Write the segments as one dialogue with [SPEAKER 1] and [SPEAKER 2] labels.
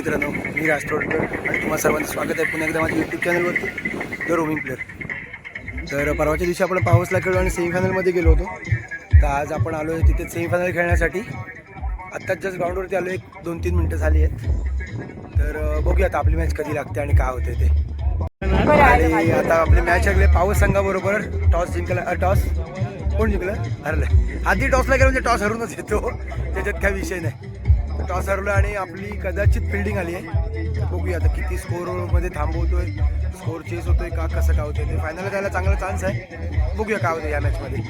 [SPEAKER 1] मित्रांनो, मी राज तोडकर आणि तुम्हा सर्वांचं स्वागत आहे पुन्हा एकदा माझ्या यूट्यूब चॅनलवरती द रोमिंग प्लेअर. तर परवाच्या दिवशी आपण पावसला खेळलो आणि सेमीफायनलमध्ये गेलो होतो. तर आज आपण आलो आहे तिथे सेमीफायनल खेळण्यासाठी. आत्ताच जस्ट ग्राउंडवरती आलो, 1-2-3 मिनटं झाली आहेत. तर बघूया आता आपली मॅच कधी लागते आणि काय होते ते. आणि आता आपली मॅच लागले पावस संघाबरोबर. टॉस जिंकला, टॉस कोण जिंकलं? हरलं. आधी टॉसला गेलं म्हणजे टॉस हरूनच येतो, त्याच्यात काही विषय नाही. टॉस हरवलं आणि आपली कदाचित फिल्डिंग आली आहे. बघूया आता किती स्कोरमध्ये थांबवतोय, स्कोर चेस होतोय का, कसं काय होतंय ते. फायनलला जायला चांगला चान्स आहे, बघूया काय होतं या मॅचमध्ये.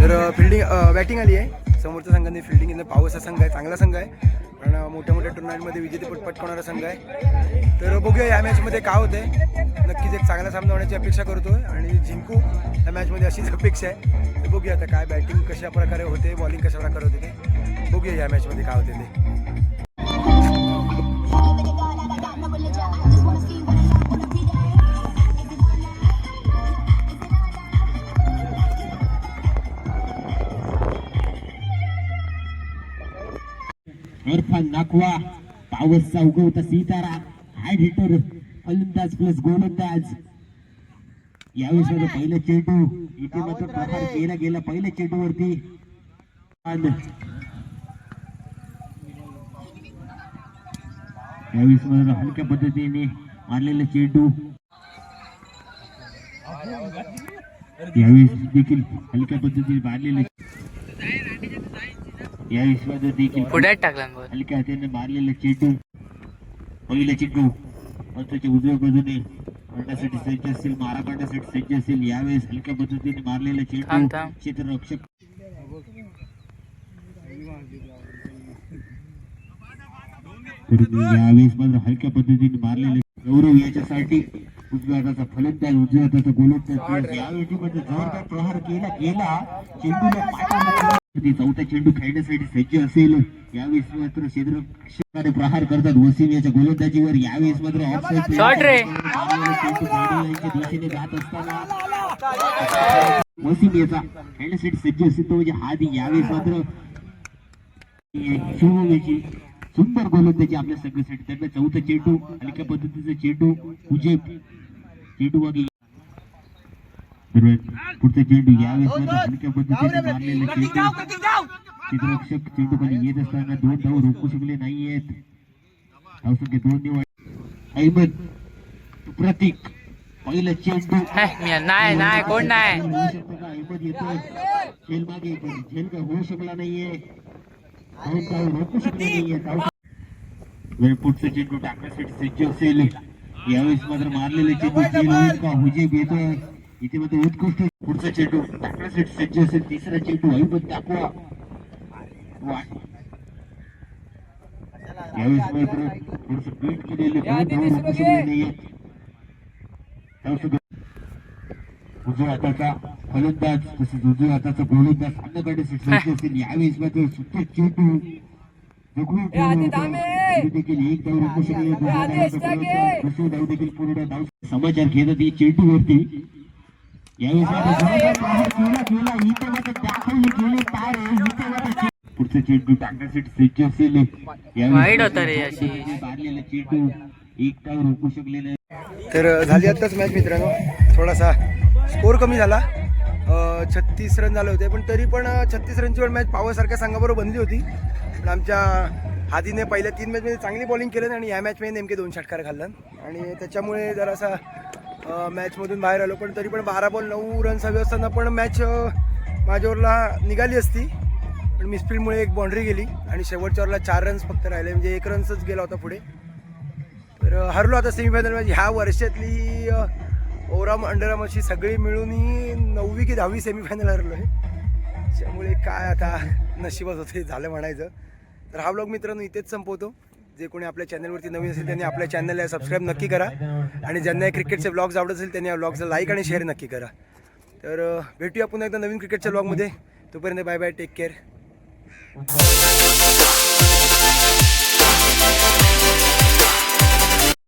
[SPEAKER 1] तर फिल्डिंग बॅटिंग आली आहे. समोरच्या संघाने फिल्डिंग येणं. पावसचा संघ आहे, चांगला संघ आहे कारण मोठ्या मोठ्या टुर्नामेंटमध्ये विजेतेपद पटकावणारा संघ आहे. तर बघूया या मॅचमध्ये काय होतंय. नक्कीच एक चांगला सामना होण्याची अपेक्षा करतोय आणि जिंकू या मॅचमध्ये अशीच अपेक्षा आहे. तर बघूया आता काय बॅटिंग कशा प्रकारे होते, बॉलिंग कशा प्रकारे होते ते बघूया या मॅचमध्ये काय होते ते.
[SPEAKER 2] इरफान नाकवा, पावसचा उगवता सितारा, हार्ड हिटर, फलंदाज प्लस गोलंदाज. यावेळेस मध्ये पहिलं चेंडू इथे मात्र प्रहार केला गेला पहिल्या चेंडूवरती. यावेळेस मध्ये हलक्या पद्धतीने मारलेला चेंडू. यावेळेस देखील हलक्या पद्धतीने मारलेले. या विश्वामध्ये देखील
[SPEAKER 3] पुढे टाकला
[SPEAKER 2] हलक्या हाताने मारलेला चेंडू. पहिला चेंडू पंचाच्या उजव्या बाजूने मारण्यासाठी सज्ज असेल, मारा काढण्यासाठी सज्ज असेल. यावेळेस हलक्या पद्धतीने मारलेला चेंडू. क्षेत्ररक्षक यावेळेस मात्र हलक्या पद्धतीने मारलेले. गौरव याच्यासाठी उजव्या हाताचा फलंदाज, उजव्या हाताचा गोलंदाज. यावेळी मध्ये जोरदार प्रहार केला गेला. चेंडूला चौथा चेंडू खेळण्यासाठी सज्ज असेल. यावेळेस मात्र क्षेत्ररक्षकाने प्रहार करतात वसीम याच्या गोलंदाजीवर. यावेळेस मात्र दिशेने जात असताना वसीम याचा खेळण्यासाठी सज्ज असेल तो म्हणजे हादी. यावेळेस मात्र शिवची सुंदर गोलंदाजी आपल्या संघासाठी. त्यांना चौथा चेंडू हलक्या पद्धतीचा चेंडू. चेंडू मागे पुढचा चेंडू. यावेळेस हलक्या पद्धतीने मारलेला चेंडू. क्षेत्ररक्षक चेंडू खाली येत असताना 2 धाव रोखू शकले नाहीयेत. धावसंख्या 2 निवड. अहमद प्रतीक पहिला चेंडू
[SPEAKER 3] नाही कोण नाही.
[SPEAKER 2] अहमद येतोय खेळ मागे, खेळ का होऊ शकला नाहीये. 2 धाव रोखू शकले नाहीये. पुढचा चेंडू टाकण्यासाठी सज्ज असेल. यावेळेस मात्र मारलेले चेंडू खेळ होईल का. हुजेब येतोय इथे मात्र उत्कृष्ट. पुढचा चेंडू टाकण्यासाठी सज्ज असेल. तिसरा चेंडू अहमद दाखवा. यावेळेस मात्र थोडस बीट केलेले उजव्या हाताचा फलंदाज तसेच उजव्या हाताचा गोलंदाज सामना करण्यासाठी सज्ज असेल. यावेळेस मात्र सुपर चेंडू देखील 1 धाव रोखू शकले. धाव देखील पूर्ण धाव समाचार घेतात ही चेंडूवरती. पुढचा चेंडू टाकण्यासाठी सज्ज असेल. मारलेला चेंडू 1 धाव रोखू शकले नाही.
[SPEAKER 1] तर झाली आत्ताच मॅच मित्रांनो. थोडासा स्कोर कमी झाला, 36 रन झाले होते. पण तरी पण 36 रनची वर मॅच पावसारख्या संघाबरोबर बनली होती. पण आमच्या हादीने पहिल्या 3 मॅचमध्ये चांगली बॉलिंग केलं आणि या मॅचमध्ये नेमके 2 षटकार घाललं आणि त्याच्यामुळे जरासा मॅचमधून बाहेर आलो. पण तरी पण 12 बॉल 9 रन्स हवे असताना पण मॅच माझ्यावरला निघाली असती. पण मिसफिल्डमुळे एक बाउंड्री गेली आणि शेवटच्या ओव्हरला 4 रन्स फक्त राहिले, म्हणजे 1 रन्सच गेला होता पुढे. तर हरलो आता सेमीफायनल मॅच. ह्या वर्षातली ओव्हरऑल अंडरआर्म अशी सगळी मिळून 9वी की 10वी सेमीफायनल हरलो आहे. त्यामुळे काय आता नशिबात होते झालं म्हणायचं. तर हा व्लॉग मित्रांनो इथेच संपवतो. जे कोणी आपल्या चॅनलवरती नवीन असेल त्यांनी आपल्या चॅनलला सबस्क्राईब नक्की करा आणि ज्यांना क्रिकेटचे व्लॉग्स आवडत असेल त्यांनी या व्लॉग्सला लाईक आणि शेअर नक्की करा. तर भेटूया पुन्हा एकदा नवीन क्रिकेटच्या व्लॉगमध्ये. तोपर्यंत बाय बाय, टेक केअर.